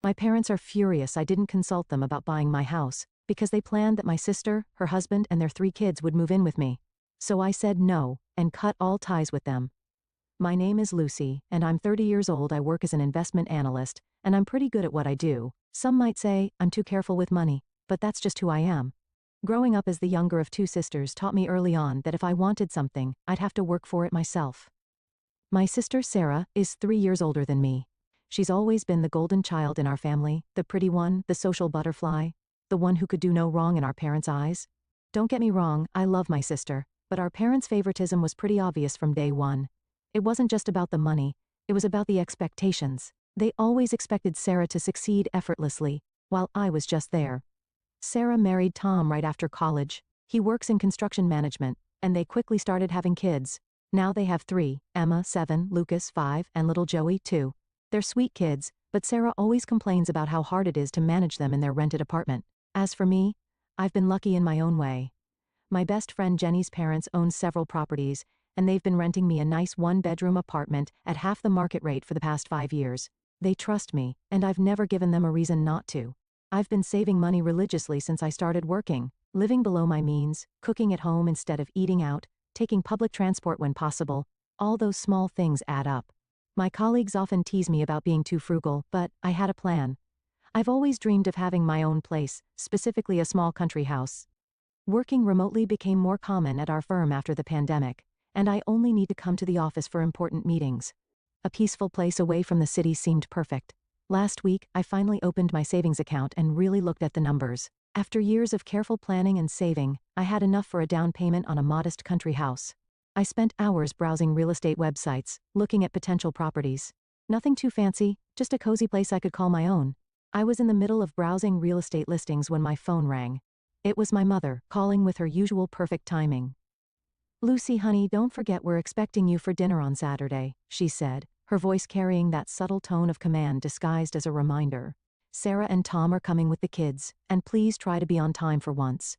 My parents are furious I didn't consult them about buying my house, because they planned that my sister, her husband, and their 3 kids would move in with me. So I said no, and cut all ties with them. My name is Lucy, and I'm 30 years old. I work as an investment analyst, and I'm pretty good at what I do. Some might say I'm too careful with money, but that's just who I am. Growing up as the younger of 2 sisters taught me early on that if I wanted something, I'd have to work for it myself. My sister Sarah is 3 years older than me. She's always been the golden child in our family, the pretty one, the social butterfly, the one who could do no wrong in our parents' eyes. Don't get me wrong, I love my sister, but our parents' favoritism was pretty obvious from day one. It wasn't just about the money, it was about the expectations. They always expected Sarah to succeed effortlessly, while I was just there. Sarah married Tom right after college. He works in construction management, and they quickly started having kids. Now they have 3, Emma 7, Lucas 5, and little Joey 2. They're sweet kids, but Sarah always complains about how hard it is to manage them in their rented apartment. As for me, I've been lucky in my own way. My best friend Jenny's parents own several properties, and they've been renting me a nice 1-bedroom apartment at half the market rate for the past 5 years. They trust me, and I've never given them a reason not to. I've been saving money religiously since I started working, living below my means, cooking at home instead of eating out, taking public transport when possible. All those small things add up. My colleagues often tease me about being too frugal, but I had a plan. I've always dreamed of having my own place, specifically a small country house. Working remotely became more common at our firm after the pandemic, and I only need to come to the office for important meetings. A peaceful place away from the city seemed perfect. Last week, I finally opened my savings account and really looked at the numbers. After years of careful planning and saving, I had enough for a down payment on a modest country house. I spent hours browsing real estate websites, looking at potential properties. Nothing too fancy, just a cozy place I could call my own. I was in the middle of browsing real estate listings when my phone rang. It was my mother, calling with her usual perfect timing. "Lucy, honey, don't forget we're expecting you for dinner on Saturday," she said, her voice carrying that subtle tone of command disguised as a reminder. "Sarah and Tom are coming with the kids, and please try to be on time for once."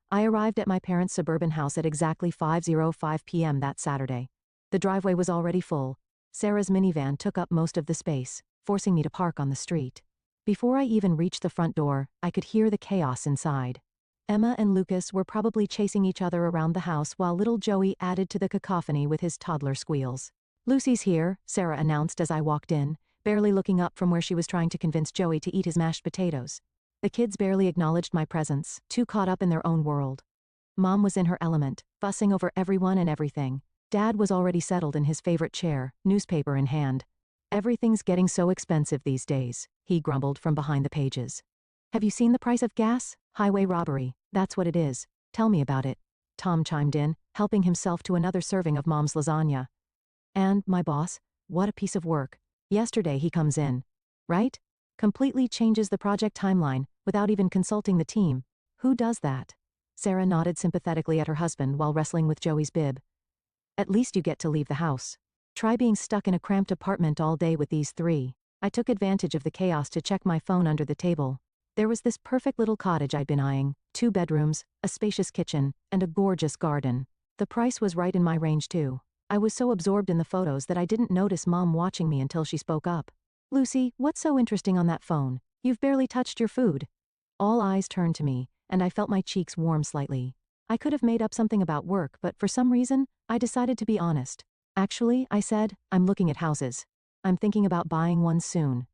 I arrived at my parents' suburban house at exactly 5:05 p.m. that Saturday. The driveway was already full. Sarah's minivan took up most of the space, forcing me to park on the street. Before I even reached the front door, I could hear the chaos inside. Emma and Lucas were probably chasing each other around the house while little Joey added to the cacophony with his toddler squeals. "Lucy's here," Sarah announced as I walked in, barely looking up from where she was trying to convince Joey to eat his mashed potatoes. The kids barely acknowledged my presence, too caught up in their own world. Mom was in her element, fussing over everyone and everything. Dad was already settled in his favorite chair, newspaper in hand. "Everything's getting so expensive these days," he grumbled from behind the pages. "Have you seen the price of gas? Highway robbery, that's what it is. Tell me about it." Tom chimed in, helping himself to another serving of Mom's lasagna. "And my boss, what a piece of work. Yesterday he comes in. Right? Completely changes the project timeline, without even consulting the team. Who does that?" Sarah nodded sympathetically at her husband while wrestling with Joey's bib. "At least you get to leave the house. Try being stuck in a cramped apartment all day with these 3. I took advantage of the chaos to check my phone under the table. There was this perfect little cottage I'd been eyeing, 2 bedrooms, a spacious kitchen, and a gorgeous garden. The price was right in my range too. I was so absorbed in the photos that I didn't notice Mom watching me until she spoke up. "Lucy, what's so interesting on that phone? You've barely touched your food." All eyes turned to me, and I felt my cheeks warm slightly. I could have made up something about work, but for some reason, I decided to be honest. "Actually," I said, "I'm looking at houses. I'm thinking about buying one soon."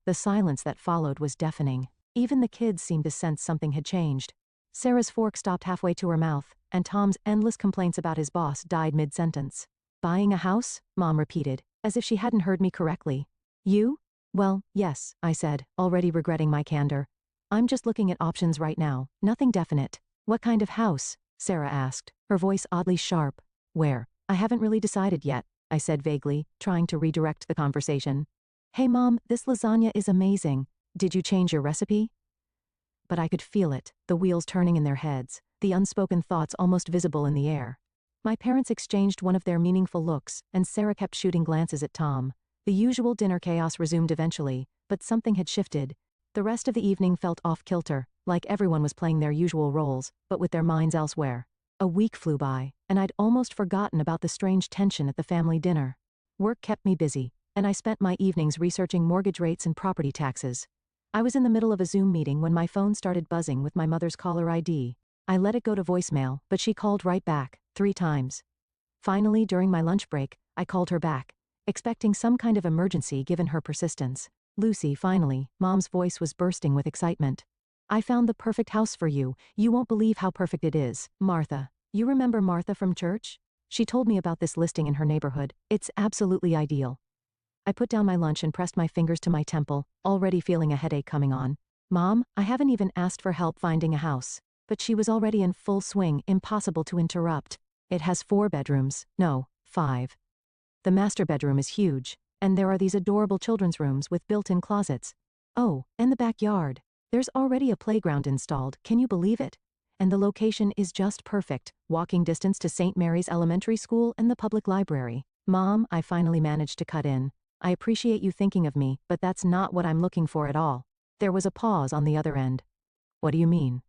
The silence that followed was deafening. Even the kids seemed to sense something had changed. Sarah's fork stopped halfway to her mouth, and Tom's endless complaints about his boss died mid-sentence. "Buying a house?" Mom repeated, as if she hadn't heard me correctly. "You?" "Well, yes," I said, already regretting my candor. "I'm just looking at options right now, nothing definite." "What kind of house?" Sarah asked, her voice oddly sharp. "Where?" "I haven't really decided yet," I said vaguely, trying to redirect the conversation. "Hey Mom, this lasagna is amazing. Did you change your recipe?" But I could feel it, the wheels turning in their heads, the unspoken thoughts almost visible in the air. My parents exchanged one of their meaningful looks, and Sarah kept shooting glances at Tom. The usual dinner chaos resumed eventually, but something had shifted. The rest of the evening felt off-kilter, like everyone was playing their usual roles, but with their minds elsewhere. A week flew by, and I'd almost forgotten about the strange tension at the family dinner. Work kept me busy, and I spent my evenings researching mortgage rates and property taxes. I was in the middle of a Zoom meeting when my phone started buzzing with my mother's caller ID. I let it go to voicemail, but she called right back, 3 times. Finally, during my lunch break, I called her back, expecting some kind of emergency given her persistence. Lucy, finally, Mom's voice was bursting with excitement. I found the perfect house for you. You won't believe how perfect it is. Martha. You remember Martha from church? She told me about this listing in her neighborhood. It's absolutely ideal. I put down my lunch and pressed my fingers to my temple, already feeling a headache coming on. Mom, I haven't even asked for help finding a house. But she was already in full swing, impossible to interrupt. It has 4 bedrooms. No, 5. The master bedroom is huge, and there are these adorable children's rooms with built-in closets. Oh, and the backyard. There's already a playground installed, can you believe it? And the location is just perfect, walking distance to St. Mary's Elementary School and the public library. Mom, I finally managed to cut in. I appreciate you thinking of me, but that's not what I'm looking for at all. There was a pause on the other end. What do you mean?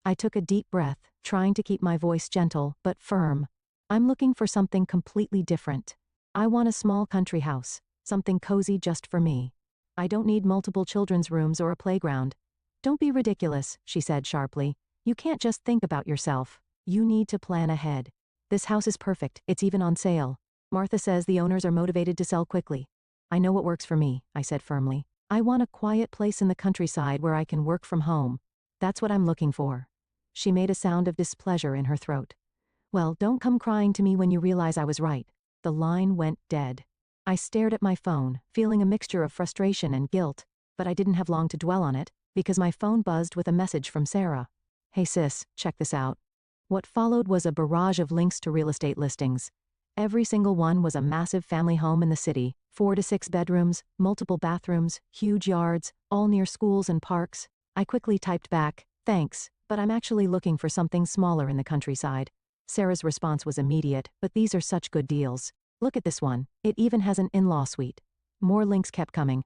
I took a deep breath, trying to keep my voice gentle but firm. I'm looking for something completely different. I want a small country house, something cozy just for me. I don't need multiple children's rooms or a playground. Don't be ridiculous, she said sharply. You can't just think about yourself. You need to plan ahead. This house is perfect, it's even on sale. Martha says the owners are motivated to sell quickly. I know what works for me, I said firmly. I want a quiet place in the countryside where I can work from home. That's what I'm looking for. She made a sound of displeasure in her throat. Well, don't come crying to me when you realize I was right. The line went dead. I stared at my phone, feeling a mixture of frustration and guilt, but I didn't have long to dwell on it, because my phone buzzed with a message from Sarah. Hey sis, check this out. What followed was a barrage of links to real estate listings. Every single one was a massive family home in the city, 4 to 6 bedrooms, multiple bathrooms, huge yards, all near schools and parks. I quickly typed back, thanks, but I'm actually looking for something smaller in the countryside. Sarah's response was immediate, but these are such good deals. Look at this one. It even has an in-law suite. More links kept coming.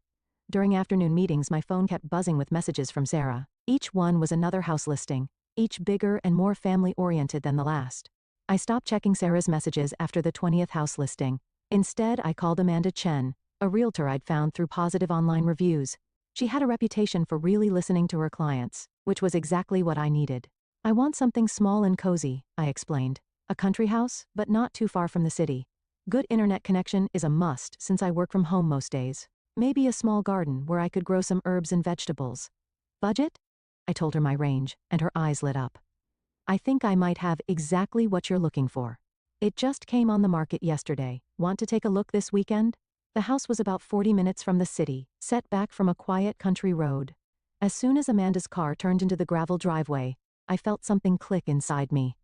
During afternoon meetings, my phone kept buzzing with messages from Sarah. Each one was another house listing, each bigger and more family-oriented than the last. I stopped checking Sarah's messages after the 20th house listing. Instead, I called Amanda Chen, a realtor I'd found through positive online reviews. She had a reputation for really listening to her clients, which was exactly what I needed. I want something small and cozy, I explained. A country house, but not too far from the city. Good internet connection is a must since I work from home most days. Maybe a small garden where I could grow some herbs and vegetables. Budget? I told her my range, and her eyes lit up. I think I might have exactly what you're looking for. It just came on the market yesterday. Want to take a look this weekend? The house was about 40 minutes from the city, set back from a quiet country road. As soon as Amanda's car turned into the gravel driveway, I felt something click inside me.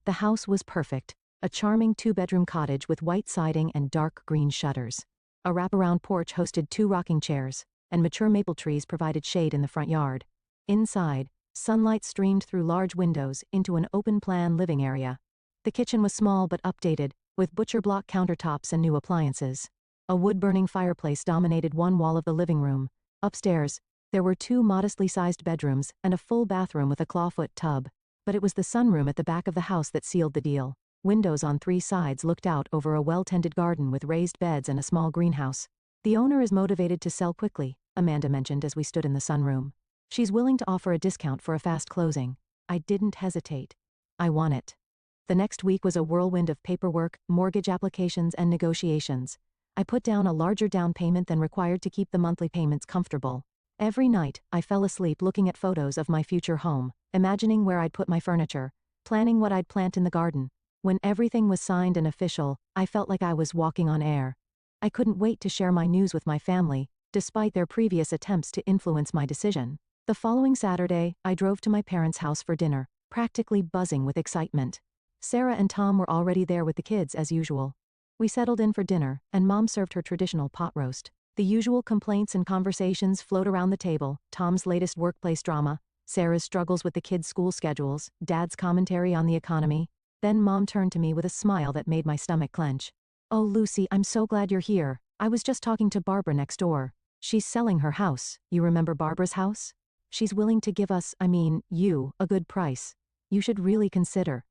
The house was perfect, a charming 2-bedroom cottage with white siding and dark green shutters. A wraparound porch hosted 2 rocking chairs, and mature maple trees provided shade in the front yard. Inside, sunlight streamed through large windows into an open-plan living area. The kitchen was small but updated, with butcher block countertops and new appliances. A wood-burning fireplace dominated one wall of the living room. Upstairs, there were 2 modestly sized bedrooms and a full bathroom with a clawfoot tub. But it was the sunroom at the back of the house that sealed the deal. Windows on 3 sides looked out over a well-tended garden with raised beds and a small greenhouse. The owner is motivated to sell quickly, Amanda mentioned as we stood in the sunroom. She's willing to offer a discount for a fast closing. I didn't hesitate. I want it. The next week was a whirlwind of paperwork, mortgage applications, and negotiations. I put down a larger down payment than required to keep the monthly payments comfortable. Every night, I fell asleep looking at photos of my future home, imagining where I'd put my furniture, planning what I'd plant in the garden. When everything was signed and official, I felt like I was walking on air. I couldn't wait to share my news with my family, despite their previous attempts to influence my decision. The following Saturday, I drove to my parents' house for dinner, practically buzzing with excitement. Sarah and Tom were already there with the kids as usual. We settled in for dinner, and Mom served her traditional pot roast. The usual complaints and conversations flowed around the table: Tom's latest workplace drama, Sarah's struggles with the kids' school schedules, Dad's commentary on the economy. Then Mom turned to me with a smile that made my stomach clench. "Oh, Lucy, I'm so glad you're here. I was just talking to Barbara next door. She's selling her house. You remember Barbara's house? She's willing to give us, you, a good price. You should really consider."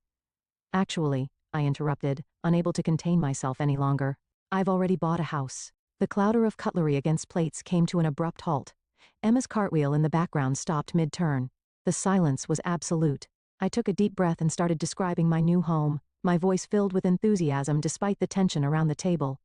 "Actually," I interrupted, unable to contain myself any longer, "I've already bought a house. The clatter of cutlery against plates came to an abrupt halt. Emma's cartwheel in the background stopped mid-turn. The silence was absolute. I took a deep breath and started describing my new home, my voice filled with enthusiasm despite the tension around the table.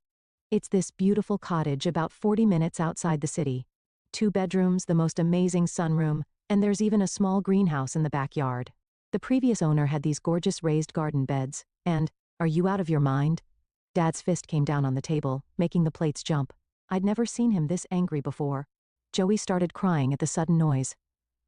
It's this beautiful cottage about 40 minutes outside the city. 2 bedrooms, the most amazing sunroom, and there's even a small greenhouse in the backyard. The previous owner had these gorgeous raised garden beds, and, are you out of your mind? Dad's fist came down on the table, making the plates jump. I'd never seen him this angry before. Joey started crying at the sudden noise.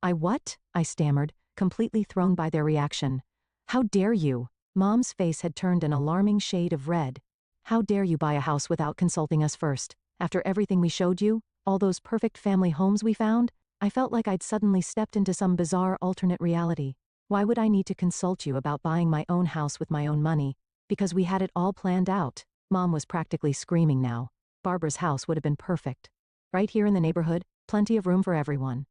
What? I stammered, completely thrown by their reaction. How dare you? Mom's face had turned an alarming shade of red. How dare you buy a house without consulting us first? After everything we showed you, all those perfect family homes we found, I felt like I'd suddenly stepped into some bizarre alternate reality. Why would I need to consult you about buying my own house with my own money? Because we had it all planned out. Mom was practically screaming now. Barbara's house would have been perfect. Right here in the neighborhood, plenty of room for everyone.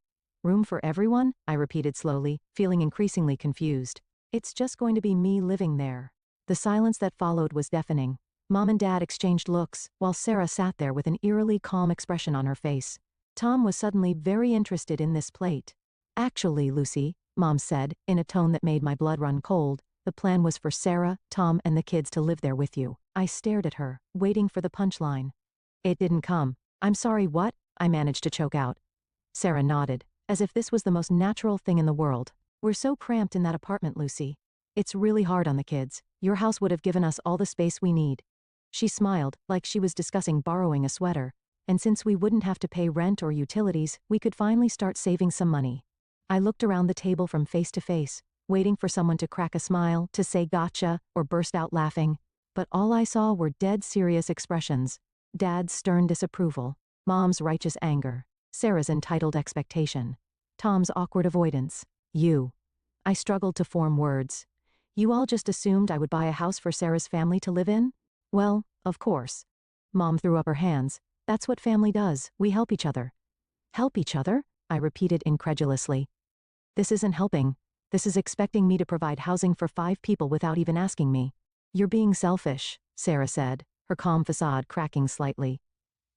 Room for everyone? I repeated slowly, feeling increasingly confused. It's just going to be me living there. The silence that followed was deafening. Mom and Dad exchanged looks, while Sarah sat there with an eerily calm expression on her face. Tom was suddenly very interested in this plate. Actually, Lucy, Mom said, in a tone that made my blood run cold, the plan was for Sarah, Tom, and the kids to live there with you. I stared at her, waiting for the punchline. It didn't come. I'm sorry, what? I managed to choke out. Sarah nodded, as if this was the most natural thing in the world. We're so cramped in that apartment, Lucy. It's really hard on the kids. Your house would have given us all the space we need. She smiled, like she was discussing borrowing a sweater. And since we wouldn't have to pay rent or utilities, we could finally start saving some money. I looked around the table from face to face, waiting for someone to crack a smile, to say gotcha, or burst out laughing. But all I saw were dead serious expressions. Dad's stern disapproval, Mom's righteous anger, Sarah's entitled expectation, Tom's awkward avoidance. You. I struggled to form words. You all just assumed I would buy a house for Sarah's family to live in? Well, of course. Mom threw up her hands. That's what family does, we help each other. Help each other? I repeated incredulously. This isn't helping. This is expecting me to provide housing for 5 people without even asking me. You're being selfish, Sarah said, her calm facade cracking slightly.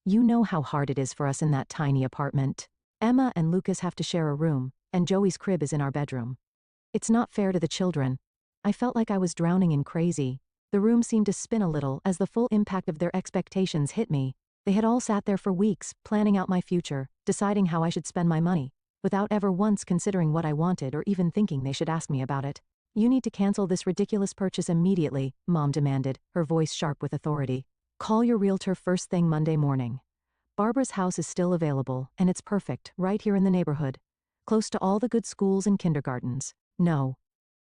You know how hard it is for us in that tiny apartment. Emma and Lucas have to share a room, and Joey's crib is in our bedroom. It's not fair to the children. I felt like I was drowning in crazy. The room seemed to spin a little as the full impact of their expectations hit me. They had all sat there for weeks, planning out my future, deciding how I should spend my money, without ever once considering what I wanted or even thinking they should ask me about it. You need to cancel this ridiculous purchase immediately, Mom demanded, her voice sharp with authority. Call your realtor first thing Monday morning. Barbara's house is still available, and it's perfect, right here in the neighborhood. Close to all the good schools and kindergartens. No.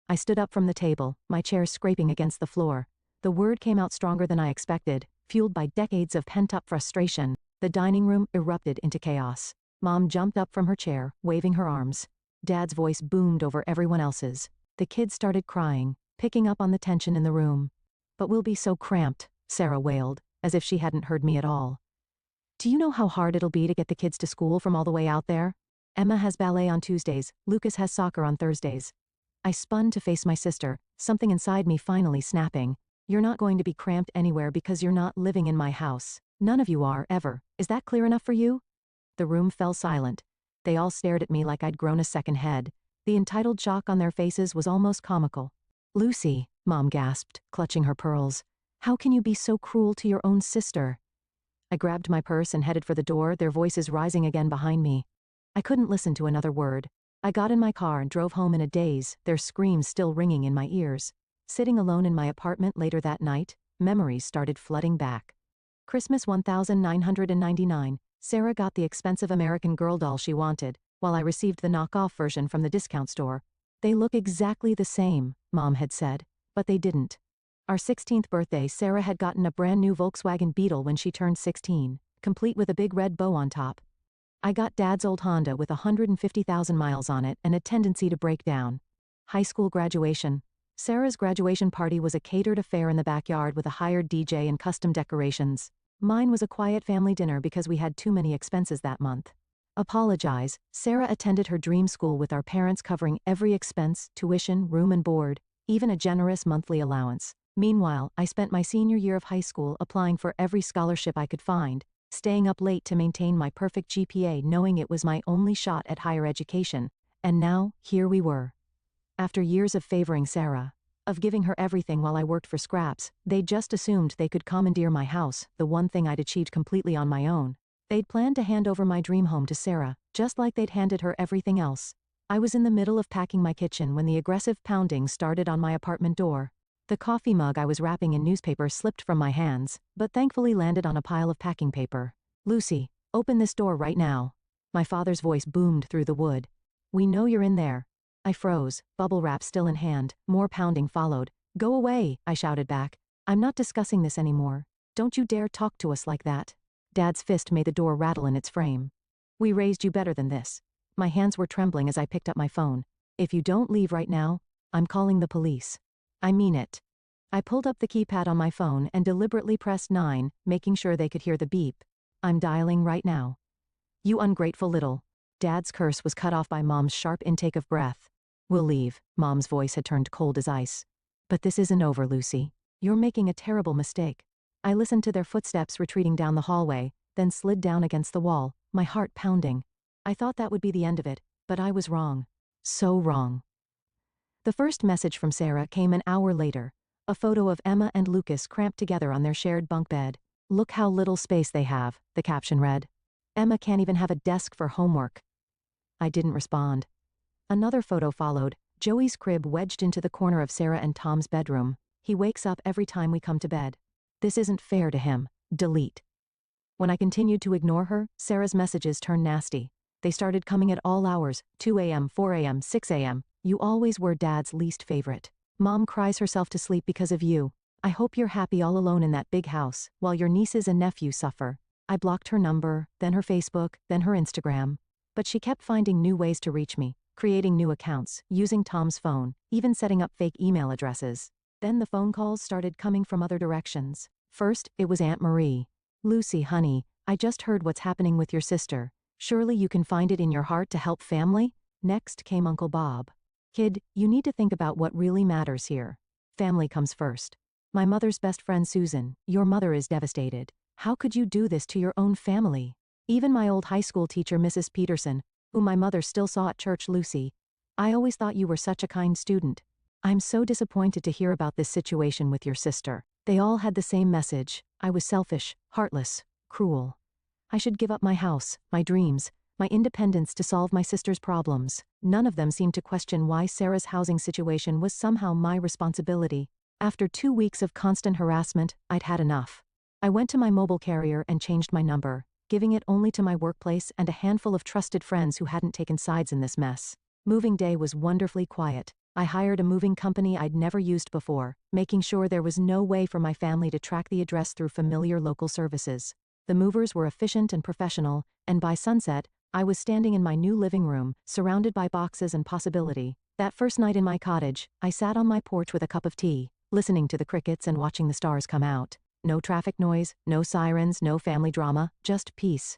I stood up from the table, my chair scraping against the floor. The word came out stronger than I expected, fueled by decades of pent-up frustration. The dining room erupted into chaos. Mom jumped up from her chair, waving her arms. Dad's voice boomed over everyone else's. The kids started crying, picking up on the tension in the room. But we'll be so cramped, Sarah wailed, as if she hadn't heard me at all. Do you know how hard it'll be to get the kids to school from all the way out there? Emma has ballet on Tuesdays, Lucas has soccer on Thursdays. I spun to face my sister, something inside me finally snapping. You're not going to be cramped anywhere because you're not living in my house. None of you are, ever. Is that clear enough for you? The room fell silent. They all stared at me like I'd grown a second head. The entitled shock on their faces was almost comical. Lucy, Mom gasped, clutching her pearls. How can you be so cruel to your own sister? I grabbed my purse and headed for the door, their voices rising again behind me. I couldn't listen to another word. I got in my car and drove home in a daze, their screams still ringing in my ears. Sitting alone in my apartment later that night, memories started flooding back. Christmas 1999, Sarah got the expensive American Girl doll she wanted, while I received the knockoff version from the discount store. They look exactly the same, Mom had said, but they didn't. Our 16th birthday, Sarah had gotten a brand new Volkswagen Beetle when she turned 16, complete with a big red bow on top. I got Dad's old Honda with 150,000 miles on it and a tendency to break down. High school graduation. Sarah's graduation party was a catered affair in the backyard with a hired DJ and custom decorations. Mine was a quiet family dinner because we had too many expenses that month. Apologize. Sarah attended her dream school with our parents covering every expense, tuition, room and board, even a generous monthly allowance. Meanwhile, I spent my senior year of high school applying for every scholarship I could find, staying up late to maintain my perfect GPA knowing it was my only shot at higher education, and now, here we were. After years of favoring Sarah, of giving her everything while I worked for scraps, they'd just assumed they could commandeer my house, the one thing I'd achieved completely on my own. They'd planned to hand over my dream home to Sarah, just like they'd handed her everything else. I was in the middle of packing my kitchen when the aggressive pounding started on my apartment door. The coffee mug I was wrapping in newspaper slipped from my hands, but thankfully landed on a pile of packing paper. "Lucy, open this door right now." My father's voice boomed through the wood. "We know you're in there." I froze, bubble wrap still in hand. More pounding followed. "Go away," I shouted back. "I'm not discussing this anymore. Don't you dare talk to us like that." Dad's fist made the door rattle in its frame. "We raised you better than this." My hands were trembling as I picked up my phone. "If you don't leave right now, I'm calling the police. I mean it." I pulled up the keypad on my phone and deliberately pressed 9, making sure they could hear the beep. "I'm dialing right now." "You ungrateful little." Dad's curse was cut off by Mom's sharp intake of breath. "We'll leave." Mom's voice had turned cold as ice. "But this isn't over, Lucy. You're making a terrible mistake." I listened to their footsteps retreating down the hallway, then slid down against the wall, my heart pounding. I thought that would be the end of it, but I was wrong. So wrong. The first message from Sarah came an hour later. A photo of Emma and Lucas cramped together on their shared bunk bed. "Look how little space they have," the caption read. "Emma can't even have a desk for homework." I didn't respond. Another photo followed, Joey's crib wedged into the corner of Sarah and Tom's bedroom. "He wakes up every time we come to bed. This isn't fair to him. Delete." When I continued to ignore her, Sarah's messages turned nasty. They started coming at all hours, 2 a.m., 4 a.m., 6 a.m. "You always were Dad's least favorite. Mom cries herself to sleep because of you. I hope you're happy all alone in that big house, while your nieces and nephews suffer." I blocked her number, then her Facebook, then her Instagram. But she kept finding new ways to reach me, creating new accounts, using Tom's phone, even setting up fake email addresses. Then the phone calls started coming from other directions. First, it was Aunt Marie. "Lucy, honey, I just heard what's happening with your sister. Surely you can find it in your heart to help family?" Next came Uncle Bob. "Kid, you need to think about what really matters here. Family comes first. My mother's best friend Susan, your mother is devastated. How could you do this to your own family? Even my old high school teacher Mrs. Peterson, whom my mother still saw at church, Lucy. I always thought you were such a kind student. I'm so disappointed to hear about this situation with your sister." They all had the same message. I was selfish, heartless, cruel. I should give up my house, my dreams, my independence to solve my sister's problems. None of them seemed to question why Sarah's housing situation was somehow my responsibility. After 2 weeks of constant harassment, I'd had enough. I went to my mobile carrier and changed my number, giving it only to my workplace and a handful of trusted friends who hadn't taken sides in this mess. Moving day was wonderfully quiet. I hired a moving company I'd never used before, making sure there was no way for my family to track the address through familiar local services. The movers were efficient and professional, and by sunset, I was standing in my new living room, surrounded by boxes and possibility. That first night in my cottage, I sat on my porch with a cup of tea, listening to the crickets and watching the stars come out. No traffic noise, no sirens, no family drama, just peace.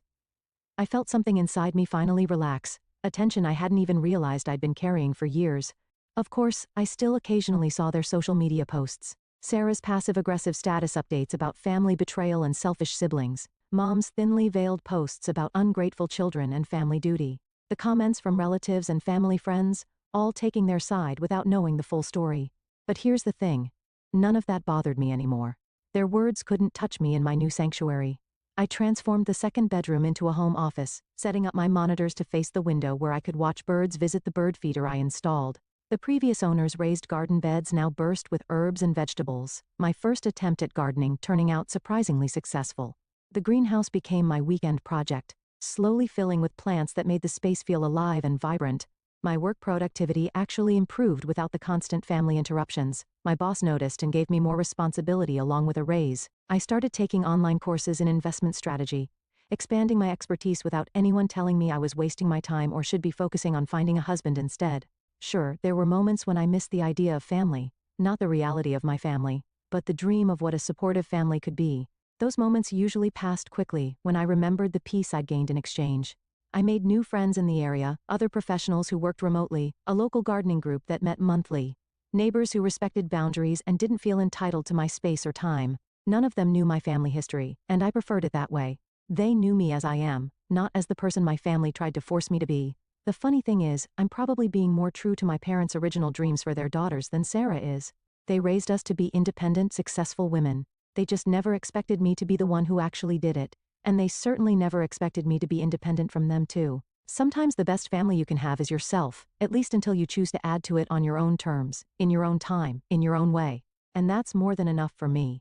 I felt something inside me finally relax, a tension I hadn't even realized I'd been carrying for years. Of course, I still occasionally saw their social media posts. Sarah's passive-aggressive status updates about family betrayal and selfish siblings. Mom's thinly veiled posts about ungrateful children and family duty. The comments from relatives and family friends, all taking their side without knowing the full story. But here's the thing. None of that bothered me anymore. Their words couldn't touch me in my new sanctuary. I transformed the second bedroom into a home office, setting up my monitors to face the window where I could watch birds visit the bird feeder I installed. The previous owner's raised garden beds now burst with herbs and vegetables, my first attempt at gardening turning out surprisingly successful. The greenhouse became my weekend project, slowly filling with plants that made the space feel alive and vibrant. My work productivity actually improved without the constant family interruptions. My boss noticed and gave me more responsibility along with a raise. I started taking online courses in investment strategy, expanding my expertise without anyone telling me I was wasting my time or should be focusing on finding a husband instead. Sure, there were moments when I missed the idea of family, not the reality of my family, but the dream of what a supportive family could be. Those moments usually passed quickly when I remembered the peace I'd gained in exchange. I made new friends in the area, other professionals who worked remotely, a local gardening group that met monthly, neighbors who respected boundaries and didn't feel entitled to my space or time. None of them knew my family history, and I preferred it that way. They knew me as I am, not as the person my family tried to force me to be. The funny thing is, I'm probably being more true to my parents' original dreams for their daughters than Sarah is. They raised us to be independent, successful women. They just never expected me to be the one who actually did it. And they certainly never expected me to be independent from them too. Sometimes the best family you can have is yourself, at least until you choose to add to it on your own terms, in your own time, in your own way. And that's more than enough for me.